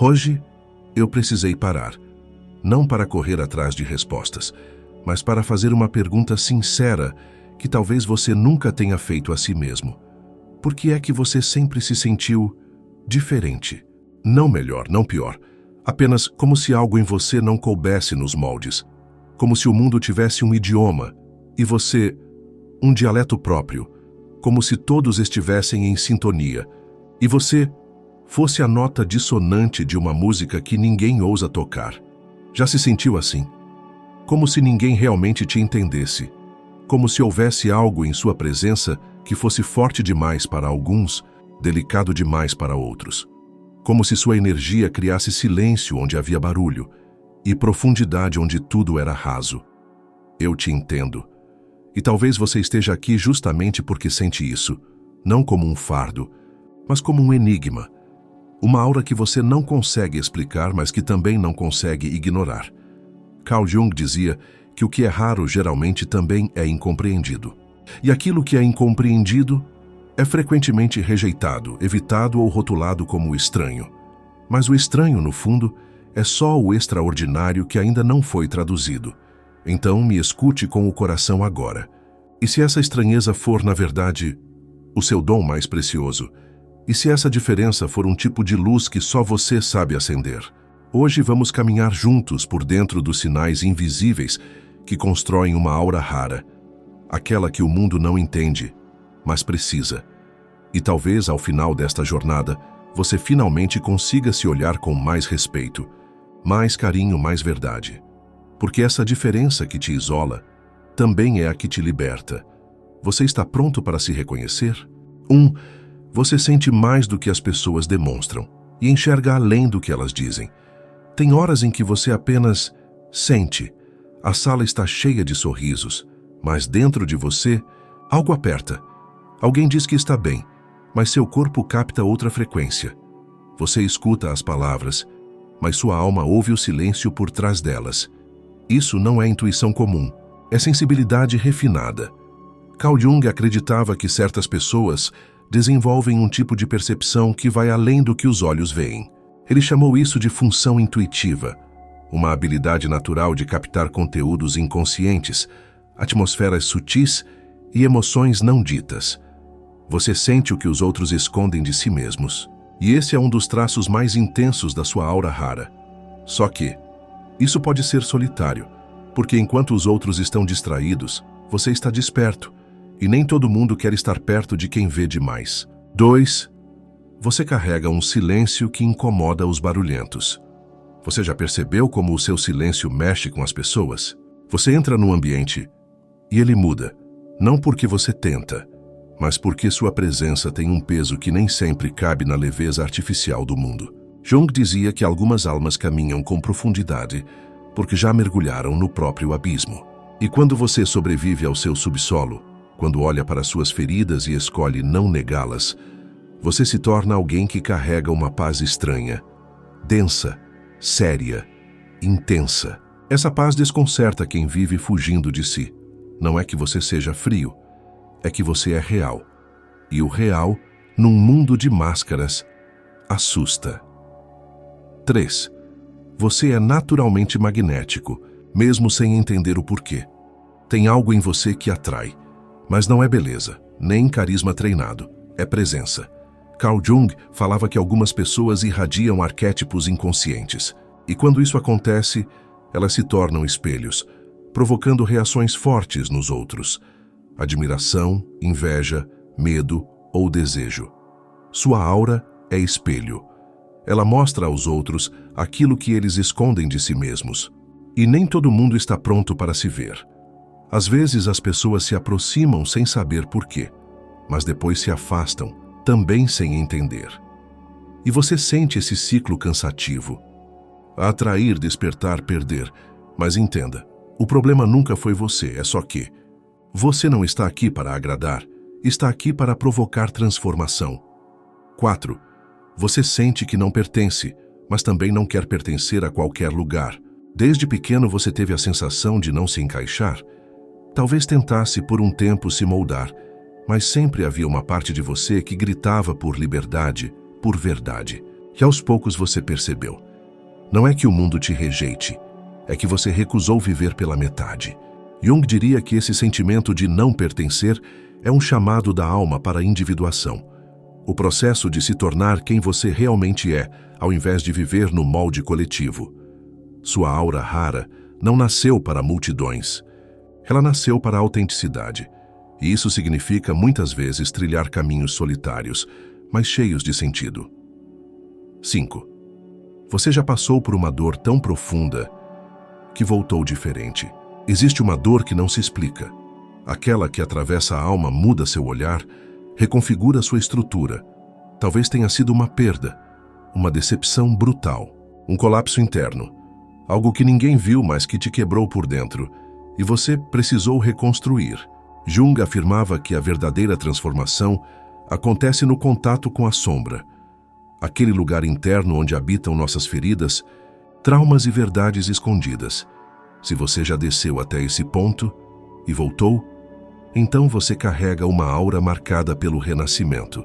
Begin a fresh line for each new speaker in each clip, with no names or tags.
Hoje, eu precisei parar, não para correr atrás de respostas, mas para fazer uma pergunta sincera que talvez você nunca tenha feito a si mesmo. Por que é que você sempre se sentiu diferente? Não melhor, não pior. Apenas como se algo em você não coubesse nos moldes. Como se o mundo tivesse um idioma e você, um dialeto próprio. Como se todos estivessem em sintonia e você fosse a nota dissonante de uma música que ninguém ousa tocar. Já se sentiu assim? Como se ninguém realmente te entendesse. Como se houvesse algo em sua presença que fosse forte demais para alguns, delicado demais para outros. Como se sua energia criasse silêncio onde havia barulho e profundidade onde tudo era raso. Eu te entendo. E talvez você esteja aqui justamente porque sente isso, não como um fardo, mas como um enigma. Uma aura que você não consegue explicar, mas que também não consegue ignorar. Carl Jung dizia que o que é raro geralmente também é incompreendido. E aquilo que é incompreendido é frequentemente rejeitado, evitado ou rotulado como estranho. Mas o estranho, no fundo, é só o extraordinário que ainda não foi traduzido. Então me escute com o coração agora. E se essa estranheza for, na verdade, o seu dom mais precioso? E se essa diferença for um tipo de luz que só você sabe acender? Hoje vamos caminhar juntos por dentro dos sinais invisíveis que constroem uma aura rara, aquela que o mundo não entende, mas precisa. E talvez, ao final desta jornada, você finalmente consiga se olhar com mais respeito, mais carinho, mais verdade. Porque essa diferença que te isola também é a que te liberta. Você está pronto para se reconhecer? Você sente mais do que as pessoas demonstram e enxerga além do que elas dizem. Tem horas em que você apenas sente. A sala está cheia de sorrisos, mas dentro de você, algo aperta. Alguém diz que está bem, mas seu corpo capta outra frequência. Você escuta as palavras, mas sua alma ouve o silêncio por trás delas. Isso não é intuição comum, é sensibilidade refinada. Carl Jung acreditava que certas pessoas desenvolvem um tipo de percepção que vai além do que os olhos veem. Ele chamou isso de função intuitiva, uma habilidade natural de captar conteúdos inconscientes, atmosferas sutis e emoções não ditas. Você sente o que os outros escondem de si mesmos, e esse é um dos traços mais intensos da sua aura rara. Só que isso pode ser solitário, porque enquanto os outros estão distraídos, você está desperto, e nem todo mundo quer estar perto de quem vê demais. 2. Você carrega um silêncio que incomoda os barulhentos. Você já percebeu como o seu silêncio mexe com as pessoas? Você entra num ambiente e ele muda, não porque você tenta, mas porque sua presença tem um peso que nem sempre cabe na leveza artificial do mundo. Jung dizia que algumas almas caminham com profundidade porque já mergulharam no próprio abismo. E quando você sobrevive ao seu subsolo, quando olha para suas feridas e escolhe não negá-las, você se torna alguém que carrega uma paz estranha, densa, séria, intensa. Essa paz desconcerta quem vive fugindo de si. Não é que você seja frio, é que você é real. E o real, num mundo de máscaras, assusta. 3. Você é naturalmente magnético, mesmo sem entender o porquê. Tem algo em você que atrai, mas não é beleza, nem carisma treinado, é presença. Carl Jung falava que algumas pessoas irradiam arquétipos inconscientes, e quando isso acontece, elas se tornam espelhos, provocando reações fortes nos outros. Admiração, inveja, medo ou desejo. Sua aura é espelho. Ela mostra aos outros aquilo que eles escondem de si mesmos. E nem todo mundo está pronto para se ver. Às vezes as pessoas se aproximam sem saber por quê, mas depois se afastam, também sem entender. E você sente esse ciclo cansativo. Atrair, despertar, perder. Mas entenda, o problema nunca foi você, é só que você não está aqui para agradar, está aqui para provocar transformação. 4. Você sente que não pertence, mas também não quer pertencer a qualquer lugar. Desde pequeno você teve a sensação de não se encaixar. Talvez tentasse por um tempo se moldar, mas sempre havia uma parte de você que gritava por liberdade, por verdade. E aos poucos você percebeu. Não é que o mundo te rejeite, é que você recusou viver pela metade. Jung diria que esse sentimento de não pertencer é um chamado da alma para a individuação. O processo de se tornar quem você realmente é, ao invés de viver no molde coletivo. Sua aura rara não nasceu para multidões. Ela nasceu para a autenticidade. E isso significa, muitas vezes, trilhar caminhos solitários, mas cheios de sentido. 5. Você já passou por uma dor tão profunda que voltou diferente. Existe uma dor que não se explica. Aquela que atravessa a alma, muda seu olhar, reconfigura sua estrutura. Talvez tenha sido uma perda, uma decepção brutal, um colapso interno. Algo que ninguém viu, mas que te quebrou por dentro. E você precisou reconstruir. Jung afirmava que a verdadeira transformação acontece no contato com a sombra. Aquele lugar interno onde habitam nossas feridas, traumas e verdades escondidas. Se você já desceu até esse ponto e voltou, então você carrega uma aura marcada pelo renascimento.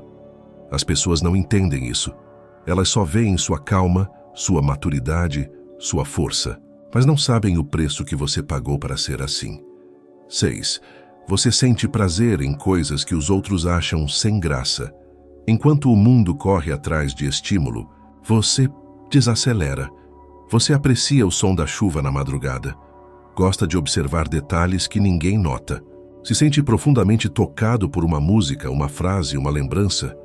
As pessoas não entendem isso. Elas só veem sua calma, sua maturidade, sua força, mas não sabem o preço que você pagou para ser assim. 6. Você sente prazer em coisas que os outros acham sem graça. Enquanto o mundo corre atrás de estímulo, você desacelera. Você aprecia o som da chuva na madrugada. Gosta de observar detalhes que ninguém nota. Se sente profundamente tocado por uma música, uma frase, uma lembrança.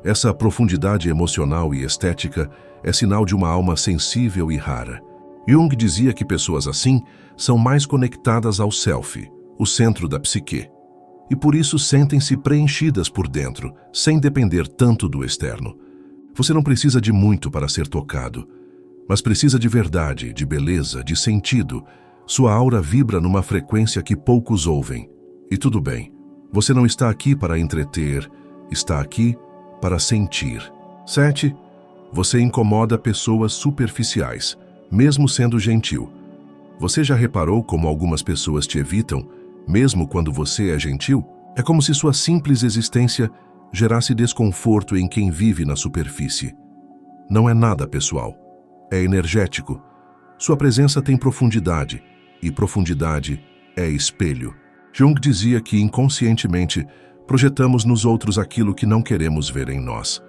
Essa profundidade emocional e estética é sinal de uma alma sensível e rara. Jung dizia que pessoas assim são mais conectadas ao self, o centro da psique, e por isso sentem-se preenchidas por dentro, sem depender tanto do externo. Você não precisa de muito para ser tocado, mas precisa de verdade, de beleza, de sentido. Sua aura vibra numa frequência que poucos ouvem. E tudo bem, você não está aqui para entreter, está aqui para sentir. 7. Você incomoda pessoas superficiais, mesmo sendo gentil. Você já reparou como algumas pessoas te evitam, mesmo quando você é gentil? É como se sua simples existência gerasse desconforto em quem vive na superfície. Não é nada pessoal, é energético. Sua presença tem profundidade, e profundidade é espelho. Jung dizia que inconscientemente projetamos nos outros aquilo que não queremos ver em nós.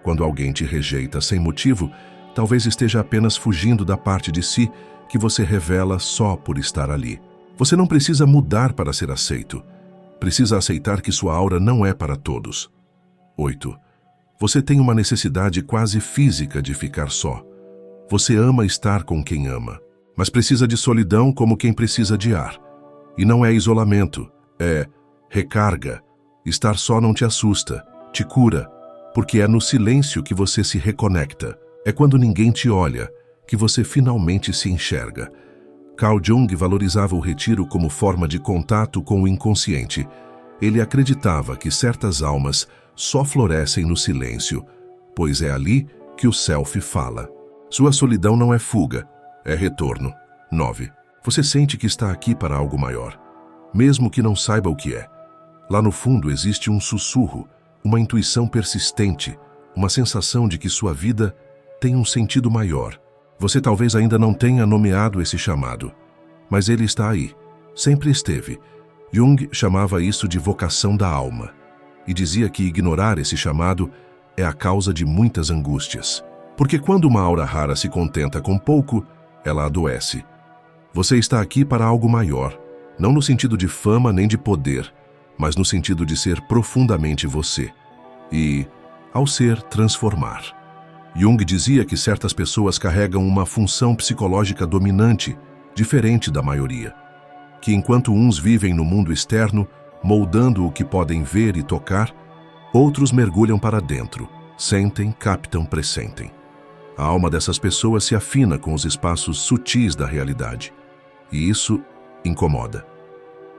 Quando alguém te rejeita sem motivo, talvez esteja apenas fugindo da parte de si que você revela só por estar ali. Você não precisa mudar para ser aceito. Precisa aceitar que sua aura não é para todos. 8. Você tem uma necessidade quase física de ficar só. Você ama estar com quem ama, mas precisa de solidão como quem precisa de ar. E não é isolamento, é recarga. Estar só não te assusta, te cura, porque é no silêncio que você se reconecta. É quando ninguém te olha que você finalmente se enxerga. Carl Jung valorizava o retiro como forma de contato com o inconsciente. Ele acreditava que certas almas só florescem no silêncio, pois é ali que o self fala. Sua solidão não é fuga, é retorno. 9. Você sente que está aqui para algo maior, mesmo que não saiba o que é. Lá no fundo existe um sussurro, uma intuição persistente, uma sensação de que sua vida tem um sentido maior. Você talvez ainda não tenha nomeado esse chamado, mas ele está aí, sempre esteve. Jung chamava isso de vocação da alma, e dizia que ignorar esse chamado é a causa de muitas angústias. Porque quando uma aura rara se contenta com pouco, ela adoece. Você está aqui para algo maior, não no sentido de fama nem de poder, mas no sentido de ser profundamente você. E, ao ser, transformar. Jung dizia que certas pessoas carregam uma função psicológica dominante, diferente da maioria. Que enquanto uns vivem no mundo externo, moldando o que podem ver e tocar, outros mergulham para dentro, sentem, captam, pressentem. A alma dessas pessoas se afina com os espaços sutis da realidade. E isso incomoda.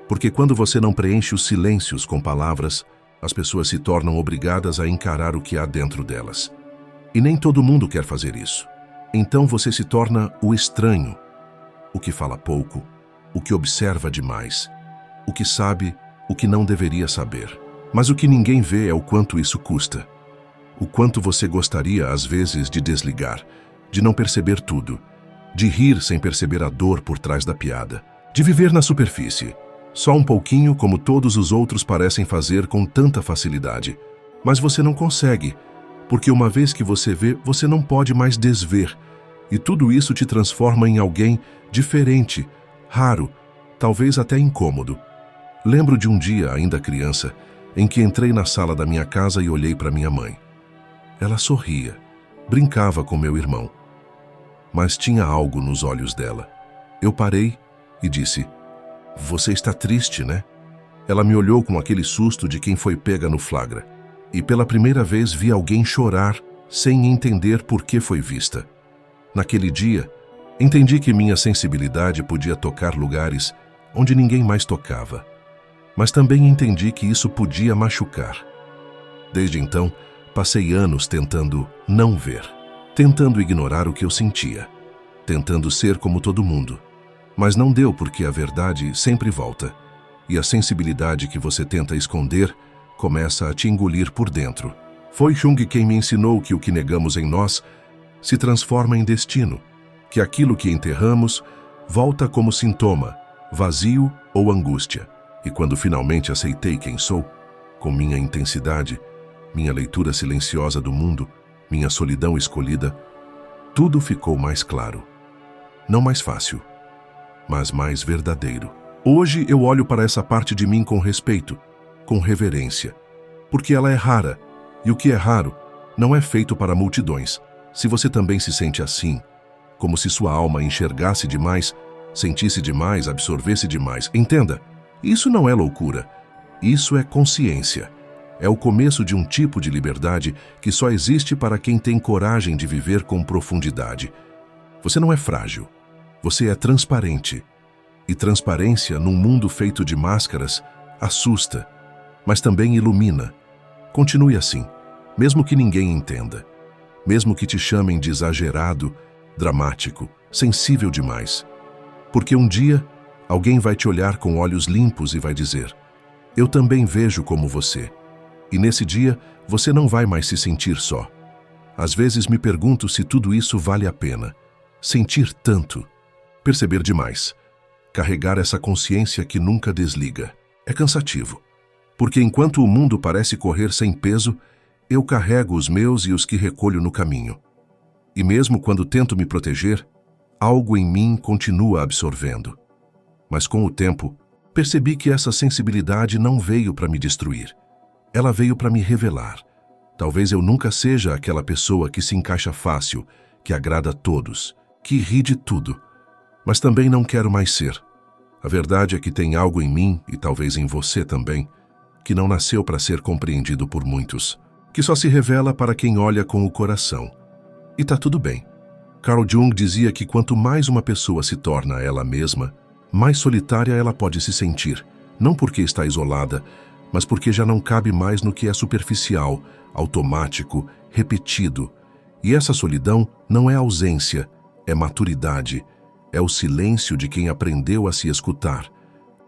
Porque quando você não preenche os silêncios com palavras, as pessoas se tornam obrigadas a encarar o que há dentro delas. E nem todo mundo quer fazer isso. Então você se torna o estranho, o que fala pouco, o que observa demais, o que sabe o que não deveria saber. Mas o que ninguém vê é o quanto isso custa. o quanto você gostaria, às vezes, de desligar, de não perceber tudo, de rir sem perceber a dor por trás da piada, de viver na superfície, só um pouquinho como todos os outros parecem fazer com tanta facilidade. Mas você não consegue, porque uma vez que você vê, você não pode mais desver, e tudo isso te transforma em alguém diferente, raro, talvez até incômodo. Lembro de um dia, ainda criança, em que entrei na sala da minha casa e olhei para minha mãe. Ela sorria, brincava com meu irmão, mas tinha algo nos olhos dela. Eu parei e disse: "Você está triste, né?" Ela me olhou com aquele susto de quem foi pega no flagra, e pela primeira vez vi alguém chorar sem entender por que foi vista. Naquele dia, entendi que minha sensibilidade podia tocar lugares onde ninguém mais tocava, mas também entendi que isso podia machucar. Desde então, passei anos tentando não ver, tentando ignorar o que eu sentia, tentando ser como todo mundo. Mas não deu, porque a verdade sempre volta, e a sensibilidade que você tenta esconder começa a te engolir por dentro. Foi Jung quem me ensinou que o que negamos em nós se transforma em destino, que aquilo que enterramos volta como sintoma, vazio ou angústia. E quando finalmente aceitei quem sou, com minha intensidade, minha leitura silenciosa do mundo, minha solidão escolhida, tudo ficou mais claro. Não mais fácil, mas mais verdadeiro. Hoje eu olho para essa parte de mim com respeito, com reverência, porque ela é rara, e o que é raro não é feito para multidões. Se você também se sente assim, como se sua alma enxergasse demais, sentisse demais, absorvesse demais, entenda, isso não é loucura, isso é consciência. É o começo de um tipo de liberdade que só existe para quem tem coragem de viver com profundidade. Você não é frágil, você é transparente. E transparência num mundo feito de máscaras assusta, mas também ilumina. Continue assim, mesmo que ninguém entenda, mesmo que te chamem de exagerado, dramático, sensível demais. Porque um dia, alguém vai te olhar com olhos limpos e vai dizer: "Eu também vejo como você." E nesse dia, você não vai mais se sentir só. Às vezes me pergunto se tudo isso vale a pena. Sentir tanto, perceber demais, carregar essa consciência que nunca desliga. É cansativo, porque enquanto o mundo parece correr sem peso, eu carrego os meus e os que recolho no caminho. E mesmo quando tento me proteger, algo em mim continua absorvendo. Mas com o tempo, percebi que essa sensibilidade não veio para me destruir. Ela veio para me revelar. Talvez eu nunca seja aquela pessoa que se encaixa fácil, que agrada a todos, que ri de tudo. Mas também não quero mais ser. A verdade é que tem algo em mim, e talvez em você também, que não nasceu para ser compreendido por muitos, que só se revela para quem olha com o coração. E tá tudo bem. Carl Jung dizia que quanto mais uma pessoa se torna ela mesma, mais solitária ela pode se sentir, não porque está isolada, mas porque já não cabe mais no que é superficial, automático, repetido. E essa solidão não é ausência, é maturidade, é o silêncio de quem aprendeu a se escutar,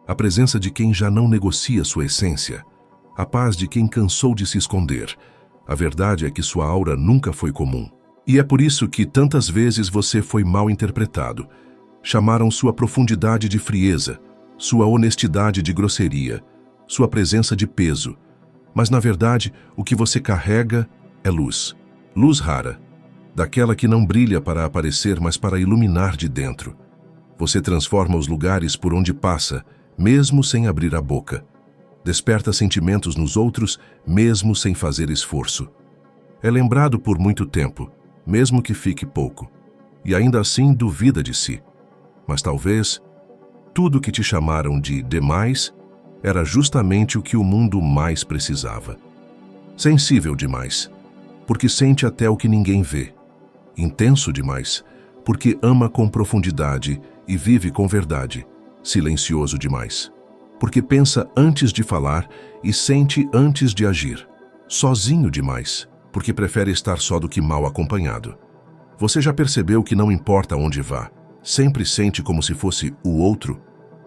a presença de quem já não negocia sua essência, a paz de quem cansou de se esconder. A verdade é que sua aura nunca foi comum. E é por isso que tantas vezes você foi mal interpretado. Chamaram sua profundidade de frieza, sua honestidade de grosseria, sua presença de peso. Mas na verdade, o que você carrega é luz. Luz rara, daquela que não brilha para aparecer, mas para iluminar de dentro. Você transforma os lugares por onde passa, mesmo sem abrir a boca. Desperta sentimentos nos outros, mesmo sem fazer esforço. É lembrado por muito tempo, mesmo que fique pouco. E ainda assim duvida de si. Mas talvez tudo que te chamaram de demais era justamente o que o mundo mais precisava. Sensível demais, porque sente até o que ninguém vê. Intenso demais, porque ama com profundidade e vive com verdade. Silencioso demais, porque pensa antes de falar e sente antes de agir. Sozinho demais, porque prefere estar só do que mal acompanhado. Você já percebeu que não importa onde vá, sempre sente como se fosse o outro?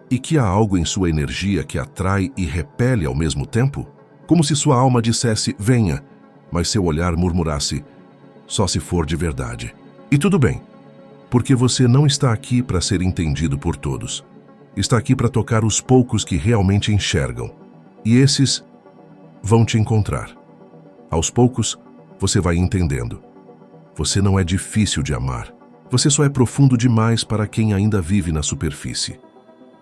E que há algo em sua energia que atrai e repele ao mesmo tempo? Como se sua alma dissesse: venha, mas seu olhar murmurasse: só se for de verdade. E tudo bem, porque você não está aqui para ser entendido por todos. Está aqui para tocar os poucos que realmente enxergam. E esses vão te encontrar. Aos poucos, você vai entendendo. Você não é difícil de amar. Você só é profundo demais para quem ainda vive na superfície.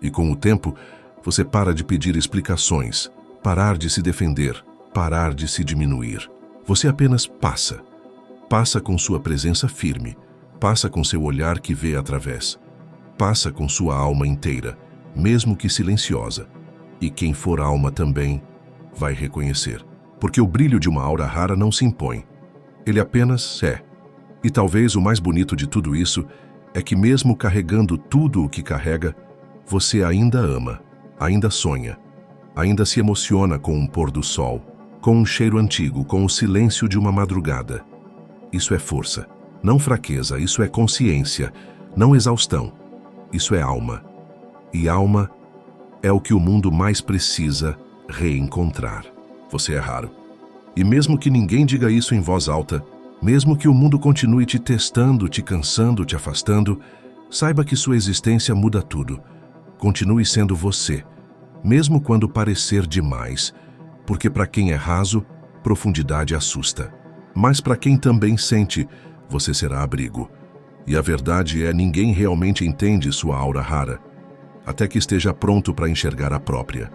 E com o tempo, você para de pedir explicações, parar de se defender, parar de se diminuir. Você apenas passa. Passa com sua presença firme, passa com seu olhar que vê através, passa com sua alma inteira, mesmo que silenciosa. E quem for alma também vai reconhecer. Porque o brilho de uma aura rara não se impõe. Ele apenas é. E talvez o mais bonito de tudo isso é que mesmo carregando tudo o que carrega, você ainda ama, ainda sonha, ainda se emociona com um pôr do sol, com um cheiro antigo, com o silêncio de uma madrugada. Isso é força, não fraqueza, isso é consciência, não exaustão. Isso é alma. E alma é o que o mundo mais precisa reencontrar. Você é raro. E mesmo que ninguém diga isso em voz alta, mesmo que o mundo continue te testando, te cansando, te afastando, saiba que sua existência muda tudo. Continue sendo você, mesmo quando parecer demais, porque para quem é raso, profundidade assusta. Mas para quem também sente, você será abrigo. E a verdade é, ninguém realmente entende sua aura rara, até que esteja pronto para enxergar a própria.